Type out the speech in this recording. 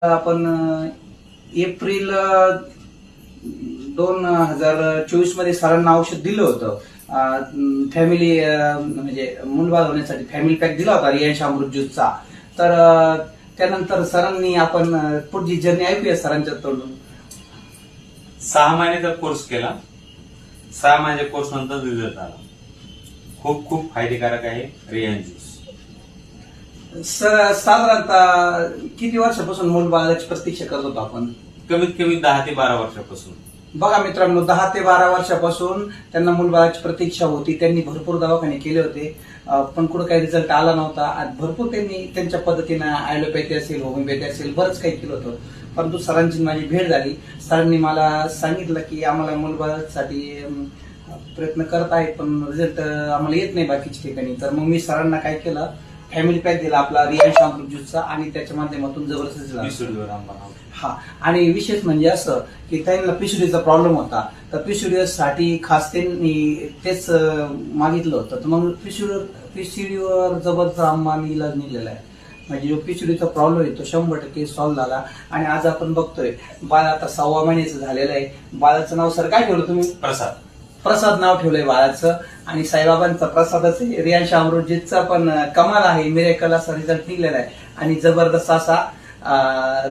आपण एप्रिल 2024 मध्ये सरांना औषध दिलं होतं. फॅमिली म्हणजे मूलबाळ होण्यासाठी फॅमिली पॅक दिला होता रियांश अमृत ज्यूसचा. तर त्यानंतर सरांनी आपण पुढची जर्नी ऐकूया सरांच्या तोंडून. 6 महिन्याचा कोर्स केला. 6 महिन्याच्या कोर्स नंतर रिझल्ट आला. खूप खूप फायदेकारक आहे रियांश ज्यूस. सर साधारणतः किती वर्षापासून मूलबाळाची प्रतीक्षा करत होतो आपण? कमीत कमी 10 ते 12 वर्षापासून. बघा मित्रांनो, 10 ते 12 वर्षापासून त्यांना मूलबाळाची प्रतीक्षा होती. त्यांनी भरपूर दवाखाने केले होते, पण कुठं काही रिझल्ट आला नव्हता. आणि भरपूर त्यांनी त्यांच्या पद्धतीनं ॲलोपॅथी असेल, होमिओपॅथी असेल, बरंच काही केलं होतं. परंतु सरांची माझी भेट झाली. सरांनी मला सांगितलं की आम्हाला मूलबाळासाठी प्रयत्न करत आहे, पण रिझल्ट आम्हाला येत नाही बाकीच्या ठिकाणी. तर मग मी सरांना काय केलं, फॅमिली पॅक दिला आपला रियांश अमृत ज्यूसचा, आणि त्याच्या माध्यमातून जबरदस्त हा. आणि विशेष म्हणजे असं की त्यांना पिशवीचा प्रॉब्लेम होता, तर पिशवीसाठी खास त्यांनी तेच मागितलं होतं. तर मग पिशवीवर जबरदस्त आम्हाला इलाज निघलेला आहे. म्हणजे जो पिशवीचा प्रॉब्लेम आहे तो 100% सॉल्व्ह झाला. आणि आज आपण बघतोय बाळ आता 6 महिन्याचं झालेलं आहे. बाळाचं नाव सर काय ठेवलं तुम्ही? प्रसाद नाव ठेवलंय बाळाचं. आणि साईबाबांचा प्रसादच आहे. रियांश अमृत ज्यूसचा पण कमाल आहे, मिरेकल असा रिझल्ट निघलेला आहे. आणि जबरदस्त असा